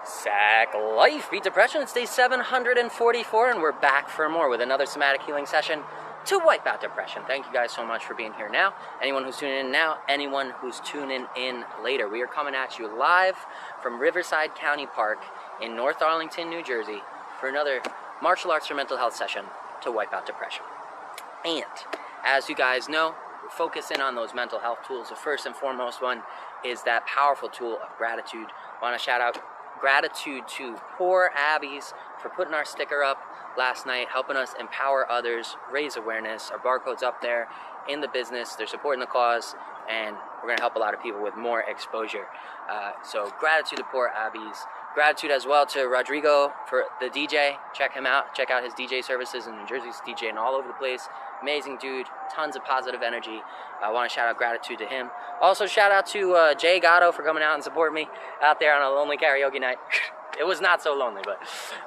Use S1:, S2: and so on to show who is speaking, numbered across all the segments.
S1: Sack Life Beat Depression. It's day 744, and we're back for more with another somatic healing session to wipe out depression. Thank you guys so much for being here now. Anyone who's tuning in now, anyone who's tuning in later. We are coming at you live from Riverside County Park in North Arlington, New Jersey for another martial arts for mental health session to wipe out depression. And as you guys know, we're focusing on those mental health tools. The first and foremost one is that powerful tool of gratitude. I want to shout out gratitude to poor Abby's for putting our sticker up last night, helping us empower others, raise awareness. Our barcode's up there in the business. They're supporting the cause, and we're going to help a lot of people with more exposure. So gratitude to poor Abby's. Gratitude as well to Rodrigo for the DJ. Check him out. Check out his DJ services in New Jersey. He's DJing all over the place. Amazing dude. Tons of positive energy. I want to shout out gratitude to him. Also shout out to Jay Gatto for coming out and supporting me out there on a lonely karaoke night. It was not so lonely, but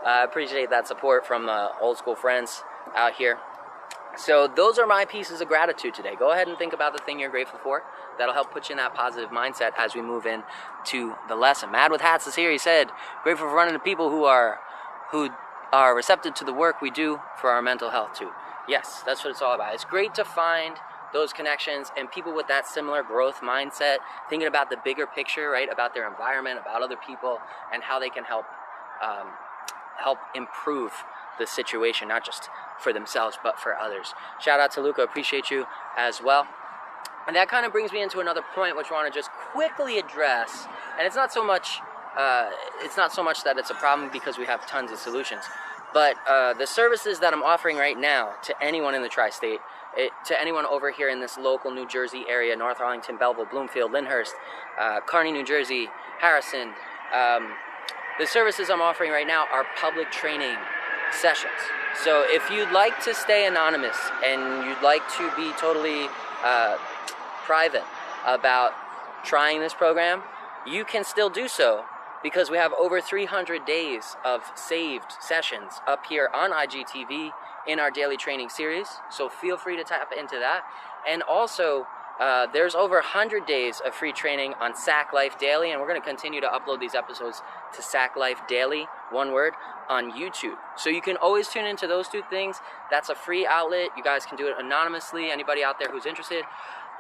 S1: I appreciate that support from old school friends out here. So those are my pieces of gratitude today. Go ahead and think about the thing you're grateful for. That'll help put you in that positive mindset as we move in to the lesson. Mad with Hats is here. He said, grateful for running into people who are receptive to the work we do for our mental health too. Yes, that's what it's all about. It's great to find those connections and people with that similar growth mindset, thinking about the bigger picture, right? About their environment, about other people, and how they can help improve the situation, not just for themselves, but for others. Shout out to Luca, appreciate you as well. And that kind of brings me into another point, which I want to just quickly address. And it's not so much that it's a problem because we have tons of solutions, but the services that I'm offering right now to anyone in the tri-state, to anyone over here in this local New Jersey area, North Arlington, Belleville, Bloomfield, Lyndhurst, Kearney, New Jersey, Harrison, the services I'm offering right now are public training sessions. So if you'd like to stay anonymous and you'd like to be totally private about trying this program, you can still do so because we have over 300 days of saved sessions up here on IGTV in our daily training series. So feel free to tap into that. And also, there's over 100 days of free training on Sack Life Daily, and we're going to continue to upload these episodes to Sack Life Daily, one word, on YouTube. So you can always tune into those two things. That's a free outlet. You guys can do it anonymously, anybody out there who's interested.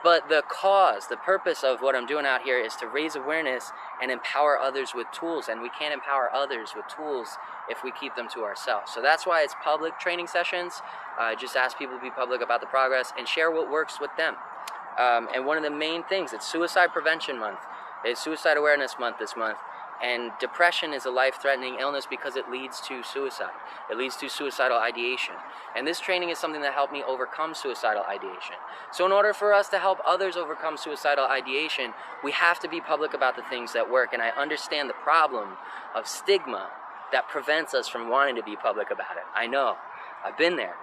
S1: But the cause, the purpose of what I'm doing out here is to raise awareness and empower others with tools, and we can't empower others with tools if we keep them to ourselves. So that's why it's public training sessions. Just ask people to be public about the progress and share what works with them. And one of the main things, it's Suicide Prevention Month. It's Suicide Awareness Month this month. And depression is a life-threatening illness because it leads to suicide. It leads to suicidal ideation. And this training is something that helped me overcome suicidal ideation. So in order for us to help others overcome suicidal ideation, we have to be public about the things that work. And I understand the problem of stigma that prevents us from wanting to be public about it. I know. I've been there.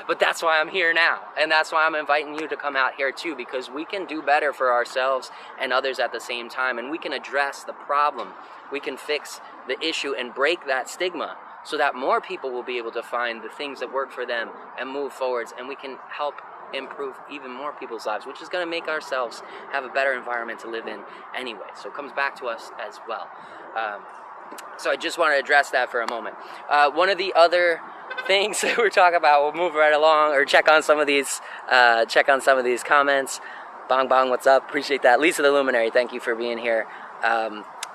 S1: But that's why I'm here now. And that's why I'm inviting you to come out here too, because we can do better for ourselves and others at the same time. And we can address the problem. We can fix the issue and break that stigma so that more people will be able to find the things that work for them and move forwards. And we can help improve even more people's lives, which is going to make ourselves have a better environment to live in anyway. So it comes back to us as well. So I just want to address that for a moment. One of the other things that we're talking about, we'll move right along or check on some of these comments. Bong Bong, what's up? Appreciate that. Lisa the Luminary, thank you for being here.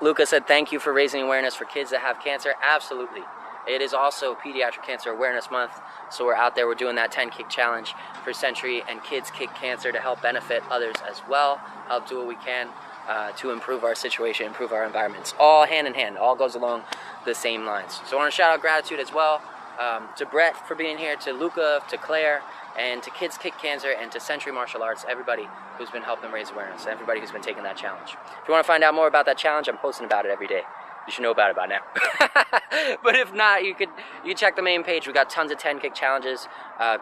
S1: Luca said thank you for raising awareness for kids that have cancer. Absolutely. It is also Pediatric Cancer Awareness Month, so we're out there, we're doing that 10 kick challenge for Century and Kids Kick Cancer to help benefit others as well, help do what we can to improve our situation, improve our environments. All hand in hand, all goes along the same lines. So I want to shout out gratitude as well to Brett for being here, to Luca, to Claire, and to Kids Kick Cancer, and to Century Martial Arts, everybody who's been helping raise awareness, everybody who's been taking that challenge. If you want to find out more about that challenge, I'm posting about it every day. You should know about it by now. But if not, you can check the main page. We got tons of 10 kick challenges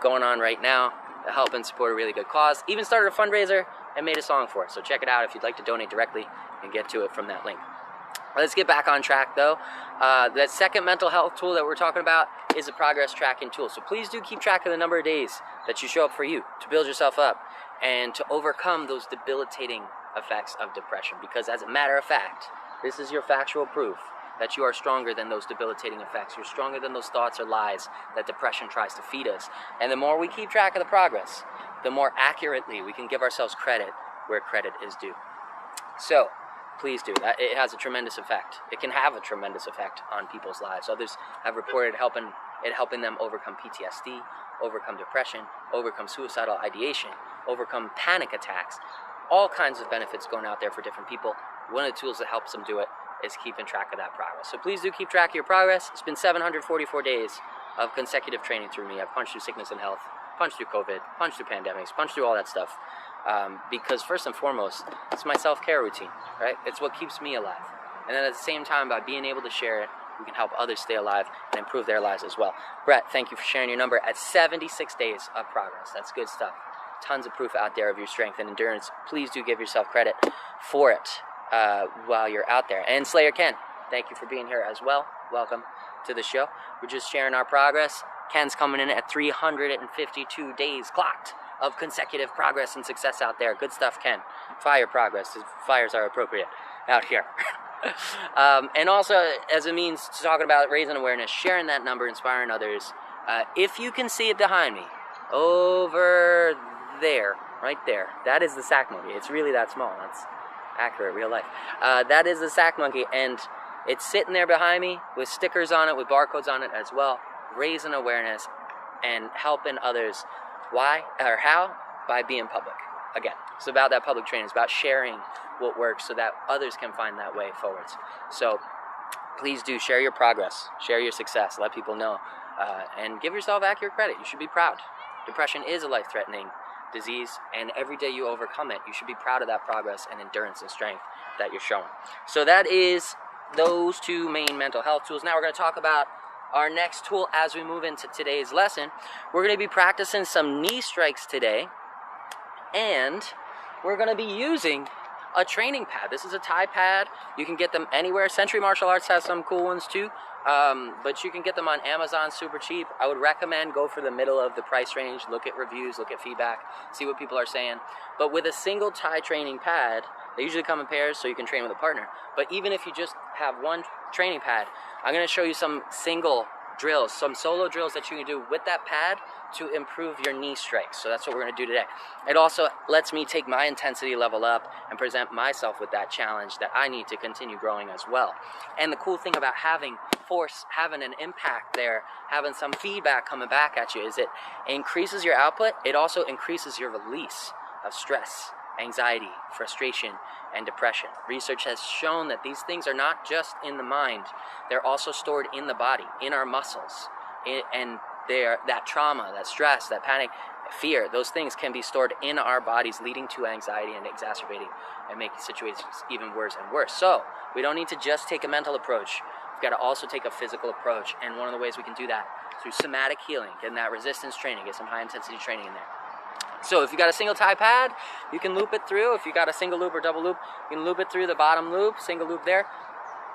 S1: going on right now to help and support a really good cause. Even started a fundraiser and made a song for it. So check it out if you'd like to donate directly and get to it from that link. Let's get back on track though. That second mental health tool that we're talking about is a progress tracking tool. So please do keep track of the number of days that you show up for you to build yourself up and to overcome those debilitating effects of depression. Because as a matter of fact, this is your factual proof. that you are stronger than those debilitating effects. You're stronger than those thoughts or lies that depression tries to feed us. And the more we keep track of the progress, the more accurately we can give ourselves credit where credit is due. So, please do that. It has a tremendous effect. It can have a tremendous effect on people's lives. Others have reported helping them overcome PTSD, overcome depression, overcome suicidal ideation, overcome panic attacks. All kinds of benefits going out there for different people. One of the tools that helps them do it is keeping track of that progress. So please do keep track of your progress. It's been 744 days of consecutive training through me. I've punched through sickness and health, punched through COVID, punched through pandemics, punched through all that stuff. Because first and foremost, it's my self-care routine, right? It's what keeps me alive. And then at the same time, by being able to share it, we can help others stay alive and improve their lives as well. Brett, thank you for sharing your number at 76 days of progress. That's good stuff. Tons of proof out there of your strength and endurance. Please do give yourself credit for it while you're out there. And Slayer Ken, thank you for being here as well. Welcome to the show. We're just sharing our progress. Ken's coming in at 352 days clocked of consecutive progress and success out there. Good stuff, Ken. Fire progress. Fires are appropriate out here. And also, as a means to talking about raising awareness, sharing that number, inspiring others. If you can see it behind me, over there, right there, that is the sack monkey. It's really that small. That's accurate, real life. That is the sack monkey, and it's sitting there behind me with stickers on it, with barcodes on it as well, raising awareness and helping others. Why or how? By being public. Again, it's about that public training. It's about sharing what works so that others can find that way forwards. So please do share your progress, share your success, let people know, and give yourself accurate credit. You should be proud. Depression is a life-threatening disease, and every day you overcome it, you should be proud of that progress and endurance and strength that you're showing. So that is those two main mental health tools. Now we're going to talk about our next tool as we move into today's lesson. We're going to be practicing some knee strikes today, and we're going to be using a training pad. This is a Thai pad. You can get them anywhere. Century Martial Arts has some cool ones too, but you can get them on Amazon super cheap. I would recommend go for the middle of the price range. Look at reviews, look at feedback, see what people are saying. But with a single Thai training pad, they usually come in pairs so you can train with a partner. But even if you just have one training pad, I'm going to show you some single drills, some solo drills that you can do with that pad to improve your knee strikes. So that's what we're going to do today. It also lets me take my intensity level up and present myself with that challenge that I need to continue growing as well. And the cool thing about having force, having an impact there, having some feedback coming back at you is it increases your output. It also increases your release of stress, anxiety, frustration, and depression. Research has shown that these things are not just in the mind, they're also stored in the body, in our muscles, and that trauma, that stress, that panic, fear, those things can be stored in our bodies, leading to anxiety and exacerbating and making situations even worse and worse. So we don't need to just take a mental approach. We've got to also take a physical approach, and one of the ways we can do that is through somatic healing, getting that resistance training, get some high intensity training in there. So if you got a single Thai pad, you can loop it through. If you got a single loop or double loop, you can loop it through the bottom loop, single loop there.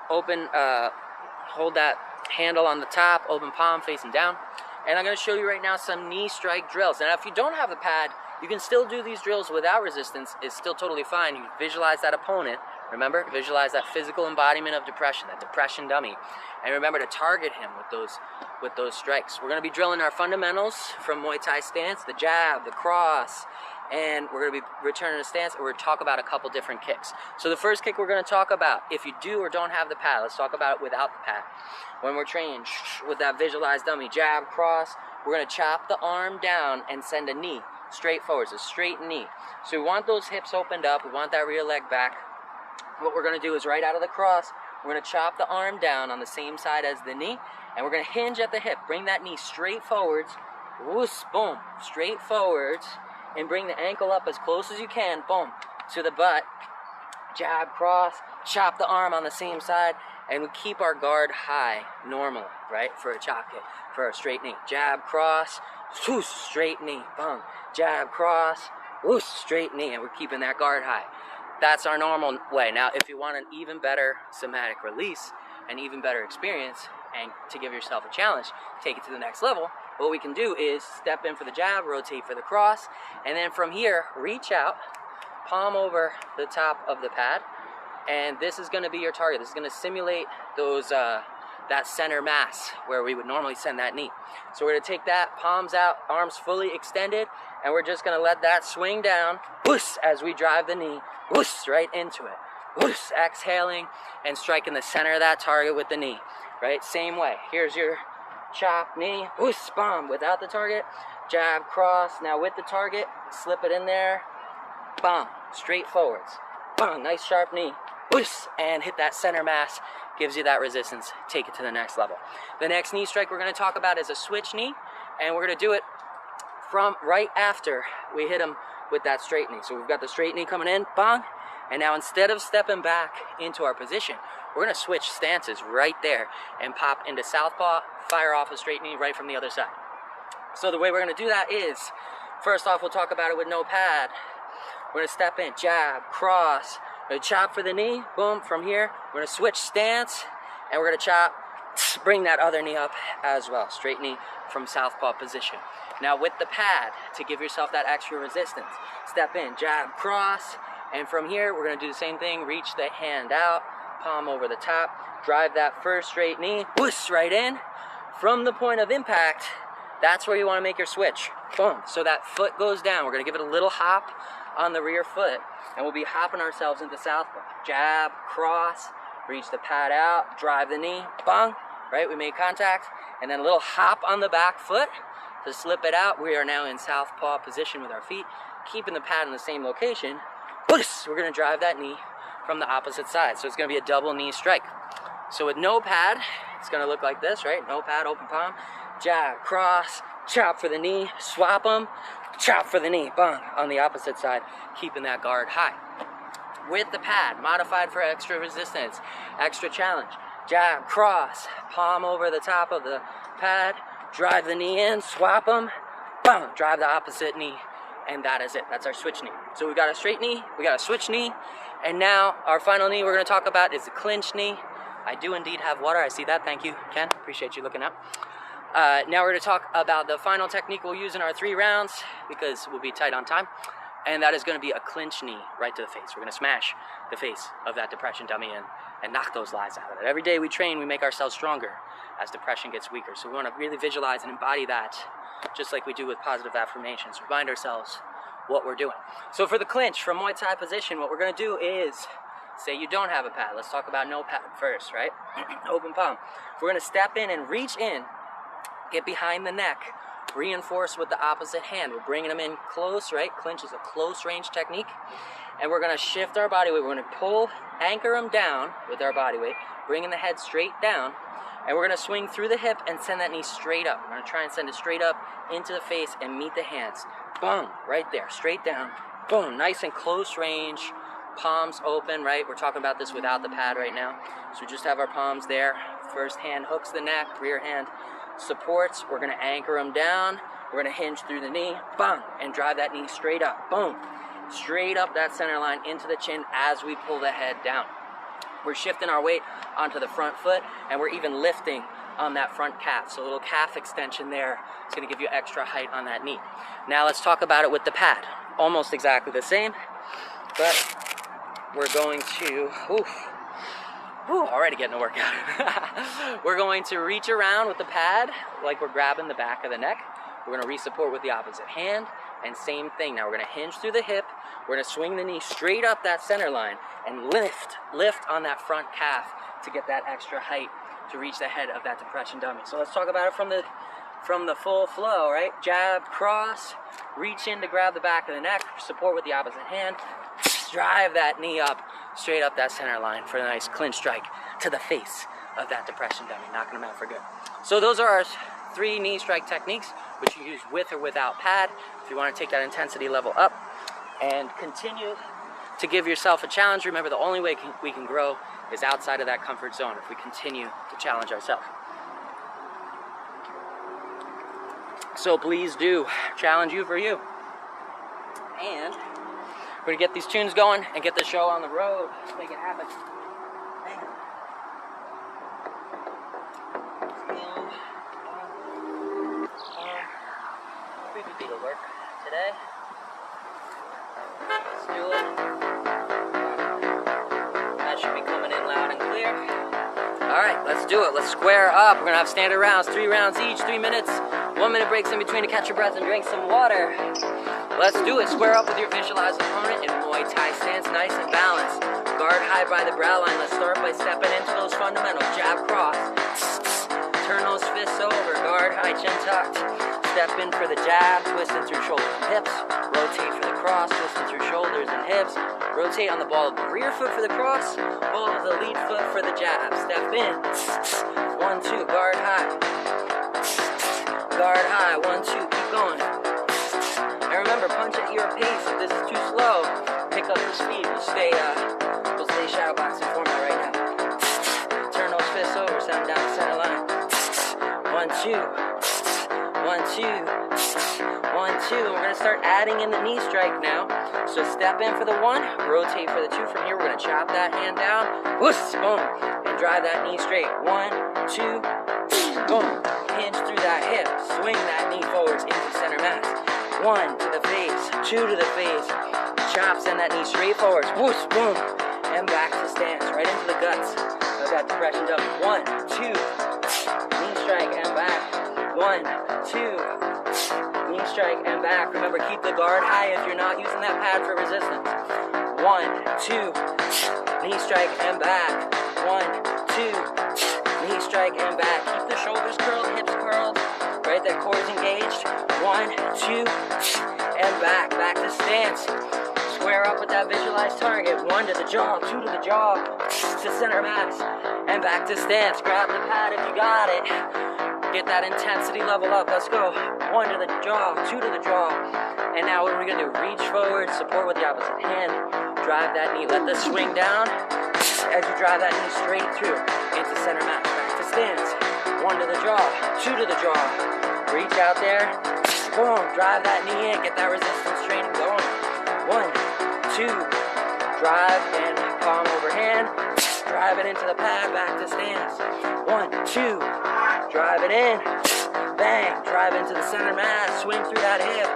S1: Open, hold that handle on the top, open palm facing down. And I'm going to show you right now some knee strike drills. And if you don't have a pad, you can still do these drills without resistance. It's still totally fine. You visualize that opponent. Remember, visualize that physical embodiment of depression, that depression dummy. And remember to target him with those strikes. We're going to be drilling our fundamentals from Muay Thai stance, the jab, the cross, and we're going to be returning to stance, and we're going to talk about a couple different kicks. So the first kick we're going to talk about, if you do or don't have the pad, let's talk about it without the pad. When we're training with that visualized dummy, jab, cross, we're going to chop the arm down and send a knee straight forwards, a straight knee. So we want those hips opened up, we want that rear leg back. What we're going to do is right out of the cross, we're going to chop the arm down on the same side as the knee, and we're going to hinge at the hip. Bring that knee straight forwards, whoosh, boom, straight forwards, and bring the ankle up as close as you can, boom, to the butt. Jab, cross, chop the arm on the same side, and we keep our guard high normally, right, for a chop kick, for a straight knee. Jab, cross, whoosh, straight knee, boom. Jab, cross, whoosh, straight knee, and we're keeping that guard high. That's our normal way. Now, if you want an even better somatic release, an even better experience, and to give yourself a challenge, take it to the next level, what we can do is step in for the jab, rotate for the cross, and then from here, reach out, palm over the top of the pad, and this is going to be your target. This is going to simulate those that center mass where we would normally send that knee. So we're going to take that, palms out, arms fully extended, and we're just going to let that swing down, whoosh, as we drive the knee, whoosh, right into it. Whoosh, exhaling and striking the center of that target with the knee, right? Same way. Here's your chop, knee, whoosh, bomb, without the target, jab, cross, now with the target, slip it in there, bomb, straight forwards, bomb, nice sharp knee, whoosh, and hit that center mass, gives you that resistance, take it to the next level. The next knee strike we're going to talk about is a switch knee, and we're going to do it from right after we hit them with that straight knee. So we've got the straight knee coming in, bang, and now instead of stepping back into our position, we're going to switch stances right there and pop into southpaw, fire off a straight knee right from the other side. So the way we're going to do that is, first off, we'll talk about it with no pad. We're going to step in, jab, cross, we're going to chop for the knee, boom, from here. We're going to switch stance, and we're going to chop, bring that other knee up as well. Straight knee from southpaw position. Now with the pad, to give yourself that extra resistance, step in, jab, cross, and from here, we're going to do the same thing, reach the hand out, palm over the top, drive that first straight knee, whoosh, right in. From the point of impact, that's where you want to make your switch. Boom. So that foot goes down. We're going to give it a little hop on the rear foot, and we'll be hopping ourselves into southpaw. Jab, cross, reach the pad out, drive the knee, bang, right? We made contact, and then a little hop on the back foot to slip it out. We are now in southpaw position with our feet, keeping the pad in the same location. Whoosh, we're going to drive that knee from the opposite side. So it's going to be a double knee strike. So with no pad, it's going to look like this, right? No pad, open palm, jab, cross, chop for the knee, swap them, chop for the knee, bang, on the opposite side, keeping that guard high. With the pad, modified for extra resistance, extra challenge, jab, cross, palm over the top of the pad, drive the knee in, swap them, bang, drive the opposite knee, and that is it. That's our switch knee. So we got a straight knee, we got a switch knee, and now our final knee we're going to talk about is the clinch knee. I do indeed have water. I see that. Thank you, Ken. Appreciate you looking up. Now we're going to talk about the final technique we'll use in our 3 rounds because we'll be tight on time, and that is going to be a clinch knee right to the face. We're going to smash the face of that depression dummy in and knock those lies out of it. Every day we train, we make ourselves stronger as depression gets weaker. So we want to really visualize and embody that, just like we do with positive affirmations. Remind ourselves what we're doing. So for the clinch from Muay Thai position, what we're going to do is, say you don't have a pad. Let's talk about no pad first, right? Open palm. We're going to step in and reach in, get behind the neck, reinforce with the opposite hand. We're bringing them in close, right? Clinch is a close range technique. And we're going to shift our body weight. We're going to pull, anchor them down with our body weight, bringing the head straight down. And we're going to swing through the hip and send that knee straight up. We're going to try and send it straight up into the face and meet the hands. Boom, right there, straight down. Boom, nice and close range. Palms open, right? We're talking about this without the pad right now. So we just have our palms there. First hand hooks the neck, rear hand supports. We're going to anchor them down. We're going to hinge through the knee, bang, and drive that knee straight up. Boom. Straight up that center line into the chin as we pull the head down. We're shifting our weight onto the front foot, and we're even lifting on that front calf. So a little calf extension there. It's going to give you extra height on that knee. Now let's talk about it with the pad. Almost exactly the same, but we're going to, already getting a workout. We're going to reach around with the pad like we're grabbing the back of the neck. We're going to re-support with the opposite hand, and same thing. Now we're going to hinge through the hip. We're going to swing the knee straight up that center line and lift on that front calf to get that extra height to reach the head of that depression dummy. So let's talk about it from the full flow, right? Jab, cross, reach in to grab the back of the neck, support with the opposite hand, drive that knee up, straight up that center line for a nice clinch strike to the face of that depression dummy, knocking them out for good. So those are our 3 knee strike techniques, which you use with or without pad. If you want to take that intensity level up and continue to give yourself a challenge, remember the only way we can grow is outside of that comfort zone if we continue to challenge ourselves. So please do challenge you for you. And we're going to get these tunes going and get the show on the road. Let's make it happen. Creepy beetle work today. Let's do it. That should here. All right, let's do it. Let's square up. We're gonna have standard rounds, 3 rounds each, 3 minutes. 1 minute breaks in between to catch your breath and drink some water. Let's do it. Square up with your visualized opponent in Muay Thai stance, nice and balanced. Guard high by the brow line. Let's start by stepping into those fundamentals. Jab, cross. Turn those fists over. Guard high, chin tucked. Step in for the jab, twisting through shoulders and hips. Rotate for the cross, twisting through shoulders and hips. Rotate on the ball of the rear foot for the cross, ball of the lead foot for the jab. Step in. 1, 2, guard high. Guard high, 1, 2, keep going. And remember, punch at your pace. If this is too slow, pick up the speed. We'll stay shadow boxing format right now. Turn those fists over, send them down the center line. 1, 2. 1, 2. 1, 2. And we're gonna start adding in the knee strike now. So step in for the 1, rotate for the 2. From here, we're gonna chop that hand down. Whoosh, boom, and drive that knee straight. 1, 2, boom. Hinge through that hip. Swing that knee forwards into center mass. 1 to the face, 2 to the face. Chop, send that knee straight forwards. Whoosh, boom, and back to stance, right into the guts. Let that depression down. 1, 2, knee strike and back. 1, 2, knee strike and back. Remember, keep the guard high if you're not using that pad for resistance. 1, 2, knee strike and back. 1, 2, knee strike and back. Keep the shoulders curled, hips curled. Right, that core is engaged. 1, 2, and back. Back to stance. Square up with that visualized target. 1 to the jaw, 2 to the jaw, to center mass, and back to stance. Grab the pad if you got it. Get that intensity level up. Let's go. 1 to the jaw, 2 to the jaw. And now what are we gonna do? Reach forward, support with the opposite hand. Drive that knee. Let the swing down as you drive that knee straight through into center mass. Back to stance. 1 to the jaw, 2 to the jaw. Reach out there. Boom. Drive that knee in. Get that resistance training going. 1, 2. Drive and palm over hand. Drive it into the pad. Back to stance. 1, 2. Drive it in. Bang. Drive into the center mass. Swing through that hip.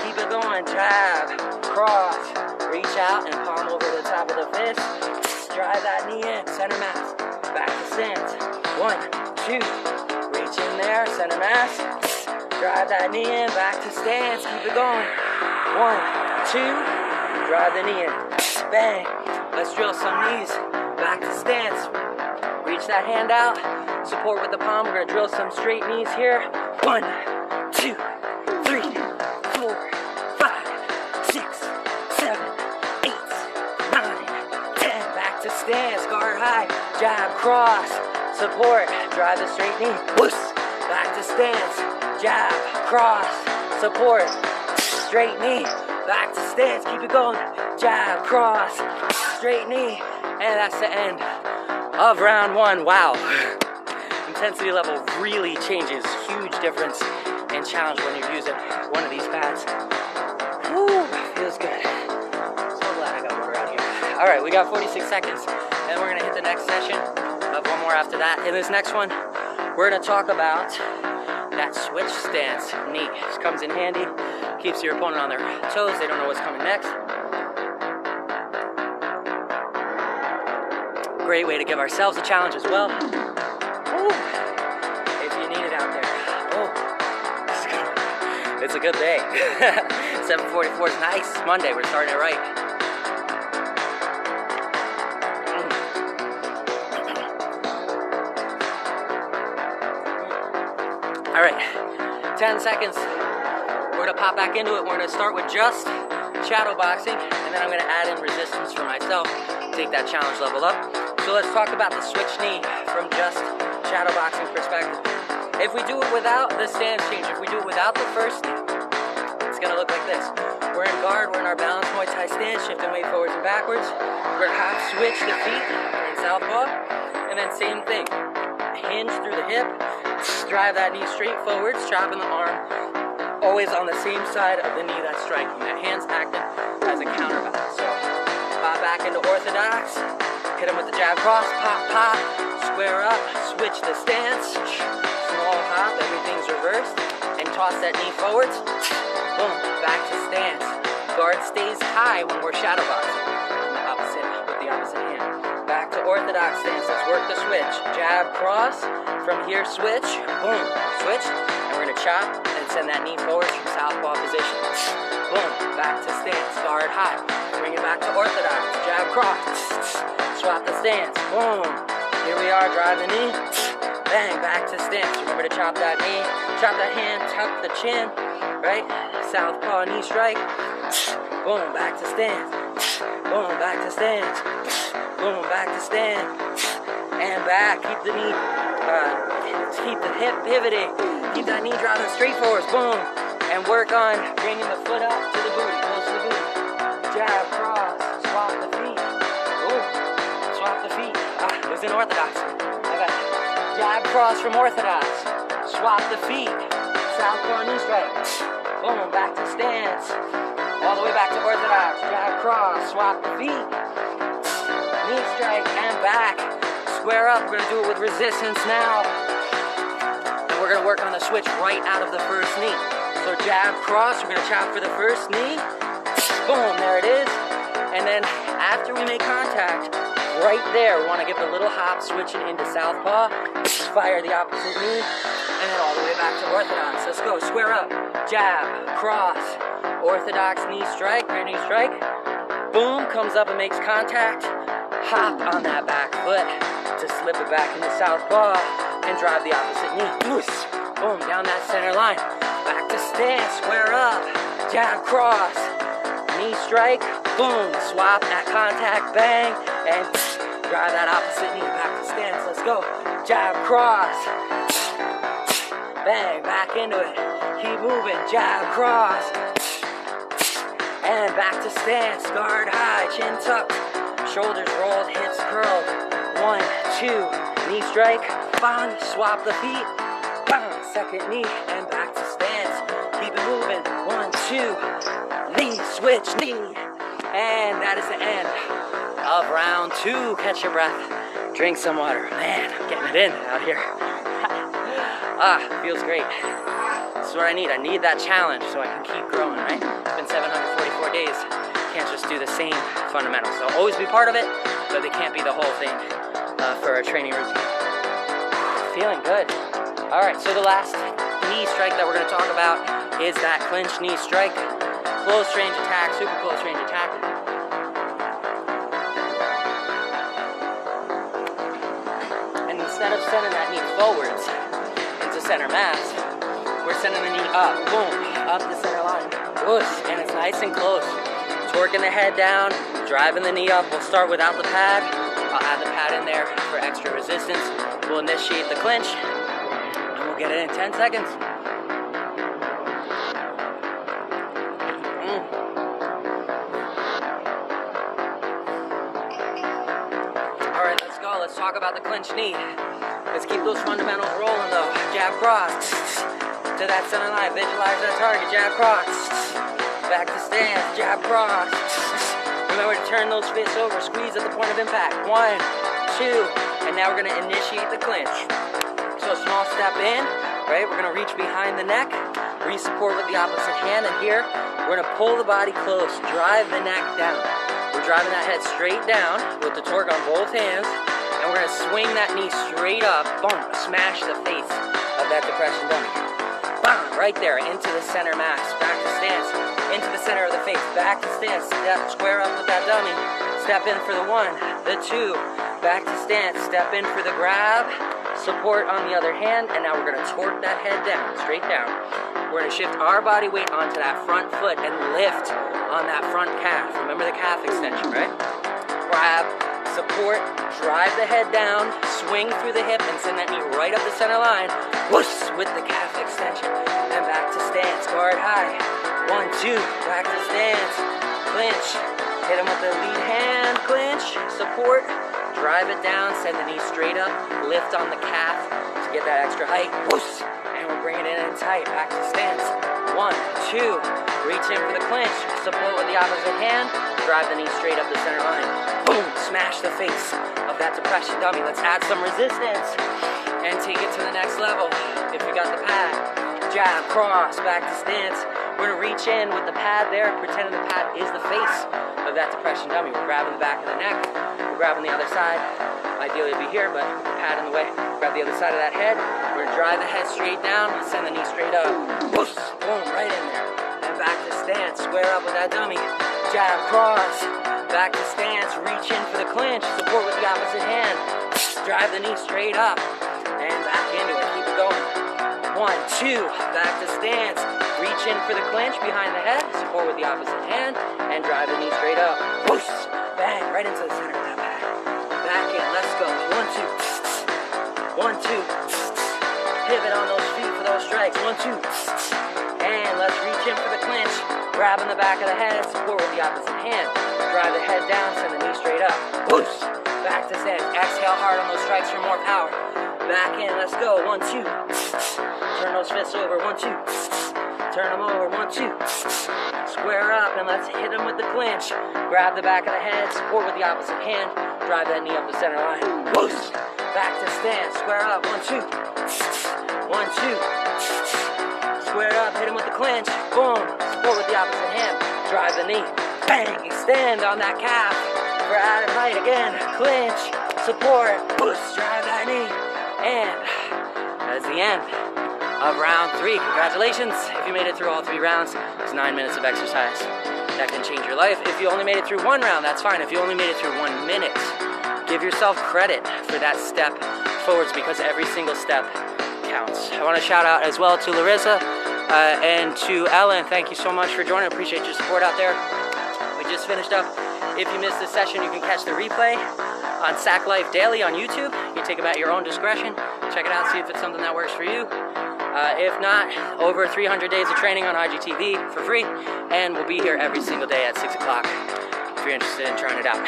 S1: Keep it going. Jab. Cross. Reach out and palm over the top of the fist. Drive that knee in. Center mass. Back to stance. 1, 2. Reach in there. Center mass. Drive that knee in. Back to stance. Keep it going. 1, 2. Drive the knee in. Bang. Let's drill some knees. Back to stance. Reach that hand out. Support with the palm. We're going to drill some straight knees here. 1, 2, 3, 4, 5, 6, 7, 8, 9, 10. Back to stance. Guard high. Jab, cross. Support. Drive the straight knee. Whoosh. Back to stance. Jab, cross. Support. Straight knee. Back to stance. Keep it going. Jab, cross. Straight knee. And that's the end of round 1. Wow. Intensity level really changes. Huge difference in challenge when you're using one of these pads. Woo, feels good. So glad I got water out here. All right, we got 46 seconds, and we're gonna hit the next session of 1 more after that. In this next one, we're gonna talk about that switch stance knee. This comes in handy, keeps your opponent on their toes. They don't know what's coming next. Great way to give ourselves a challenge as well. Ooh, if you need it out there. Oh, it's a good day. 7:44 is nice. Monday, we're starting it right. All right, 10 seconds. We're gonna pop back into it. We're gonna start with just shadow boxing, and then I'm gonna add in resistance for myself, take that challenge level up. So let's talk about the switch knee from just shadow boxing perspective. If we do it without the stance change, if we do it without the first knee, it's gonna look like this. We're in guard, we're in our balanced Muay Thai stance, shifting weight forwards and backwards. We're gonna hop switch the feet in southpaw, and then same thing. Hinge through the hip, drive that knee straight forwards, chopping the arm, always on the same side of the knee that's striking. That hand's acting as a counterbalance. So, pop back into orthodox, hit him with the jab cross, pop, pop, square up, switch the stance, small hop, everything's reversed, and toss that knee forwards, boom, back to stance. Guard stays high when we're shadow boxing, with the opposite hand. Back to to orthodox stance. Let's work the switch. Jab, cross. From here, switch. Boom. Switch. And we're going to chop and send that knee forward from southpaw position. Boom. Back to stance. Guard high. Bring it back to orthodox. Jab, cross. Swap the stance. Boom. Here we are. Drive the knee. Bang. Back to stance. Remember to chop that knee. Chop that hand. Tuck the chin. Right? Southpaw knee strike. Boom. Back to stance. Boom. Back to stance. Boom. Back to stance. And back. Keep the knee. Keep the hip pivoting. Keep that knee driving straight forwards. Boom. And work on bringing the foot up to the booty. Close to the booty. Jab, cross. Swap the feet. Ooh. Swap the feet. It was in orthodox. Okay. Jab, cross from orthodox. Swap the feet. Southpaw knee strike. Boom. Back to stance. All the way back to orthodox. Jab, cross. Swap the feet. Knee strike and back. Square up. We're going to do it with resistance now. And we're going to work on the switch right out of the first knee. So jab, cross. We're going to chop for the first knee. Boom. There it is. And then after we make contact, right there, we want to give it a little hop, switching into southpaw. Fire the opposite knee. And then all the way back to orthodox. Let's go. Square up. Jab, cross. Orthodox knee strike. Rear knee strike. Boom. Comes up and makes contact. Hop on that back foot to slip it back into southpaw and drive the opposite knee. Loose. Boom, down that center line. Back to stance, square up. Jab, cross. Knee strike. Boom, swap that contact, bang, and drive that opposite knee back to stance. Let's go. Jab, cross. Bang, back into it. Keep moving. Jab, cross. And back to stance. Guard high, chin tucked. Shoulders rolled, hips curled. 1, 2, knee strike. Bang, swap the feet. Bang, second knee, and back to stance. Keep it moving. 1, 2, knee, switch, knee. And that is the end of round 2. Catch your breath. Drink some water. Man, I'm getting it in out here. Feels great. This is what I need. I need that challenge so I can keep growing, right? It's been 744 days. Can't just do the same fundamentals. So always be part of it, but they can't be the whole thing for a training routine. Feeling good. All right, so the last knee strike that we're going to talk about is that clinch knee strike. Close range attack, super close range attack. And instead of sending that knee forwards into center mass, we're sending the knee up, boom, up the center line. Whoosh, and it's nice and close. Working the head down, driving the knee up. We'll start without the pad. I'll add the pad in there for extra resistance. We'll initiate the clinch, and we'll get it in 10 seconds. All right, let's go. Let's talk about the clinch knee. Let's keep those fundamentals rolling though. Jab, cross. To that center line. Visualize that target. Jab, cross. Back to stance, jab, cross. Remember to turn those fists over, squeeze at the point of impact. 1, 2, and now we're gonna initiate the clinch. So small step in, right? We're gonna reach behind the neck, re-support with the opposite hand, and here, we're gonna pull the body close, drive the neck down. We're driving that head straight down with the torque on both hands, and we're gonna swing that knee straight up, boom, smash the face of that depression dummy. Bam, right there, into the center mass, back to stance. Into the center of the face, back to stance, step, square up with that dummy, step in for the 1, the 2, back to stance, step in for the grab, support on the other hand, and now we're going to torque that head down, straight down. We're going to shift our body weight onto that front foot and lift on that front calf. Remember the calf extension, right? Grab, support, drive the head down, swing through the hip, and send that knee right up the center line, whoosh, with the calf extension, and back to stance, guard high. 1, 2, back to stance, clinch, hit him with the lead hand, clinch, support, drive it down, send the knee straight up, lift on the calf to get that extra height, whoosh, and we're bringing it in tight, back to stance, 1, 2, reach in for the clinch, support with the opposite hand, drive the knee straight up the center line, boom, smash the face of that depression dummy. Let's add some resistance and take it to the next level if we got the pad. Jab, cross, back to stance. We're gonna reach in with the pad there, pretending the pad is the face of that depression dummy. We're grabbing the back of the neck, we're grabbing the other side, Ideally it'd be here, but pad in the way. Grab the other side of that head. We're gonna drive the head straight down, send the knee straight up. Whoosh, boom, right in there. And back to stance, square up with that dummy. Jab, cross, back to stance, reach in for the clinch, support with the opposite hand. Drive the knee straight up, and back into it, keep it going. 1, 2, back to stance. Reach in for the clinch behind the head, support with the opposite hand, and drive the knee straight up. Whoosh, bang, right into the center of that pad. Back in, let's go. 1, 2, 1, 2. Pivot on those feet for those strikes. 1, 2. And let's reach in for the clinch. Grabbing the back of the head, support with the opposite hand. Drive the head down, send the knee straight up. Whoosh, back to stance. Exhale hard on those strikes for more power. Back in, let's go. 1, 2. Turn those fists over. 1, 2. Turn them over. 1, 2. Square up and let's hit them with the clinch. Grab the back of the head, support with the opposite hand. Drive that knee up the center line. Whoosh, back to stance. Square up. 1, 2. 1, 2. Square up, hit him with the clinch. Boom, support with the opposite hand. Drive the knee. Bang, extend on that calf. For added height again. Clinch, support, push, drive that knee. And that is the end of round 3. Congratulations. If you made it through all 3 rounds, it's 9 minutes of exercise. That can change your life. If you only made it through 1 round, that's fine. If you only made it through 1 minute, give yourself credit for that step forwards because every single step counts. I want to shout out as well to Larissa and to Ellen. Thank you so much for joining. I appreciate your support out there. We just finished up. If you missed this session, you can catch the replay on Sack Life Daily on YouTube. You can take it at your own discretion. Check it out, see if it's something that works for you. If not, over 300 days of training on IGTV for free, and we'll be here every single day at 6 o'clock if you're interested in trying it out.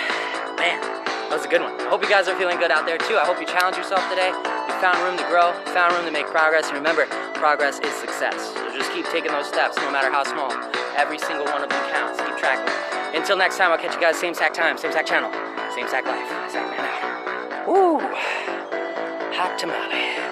S1: Man, that was a good one. I hope you guys are feeling good out there too. I hope you challenge yourself today. You found room to grow, found room to make progress, and remember, progress is success. So just keep taking those steps, no matter how small. Every single one of them counts. Keep tracking. Until next time, I'll catch you guys same sack time, same sack channel, same sack life. Sack man out. Woo! Hot tamale.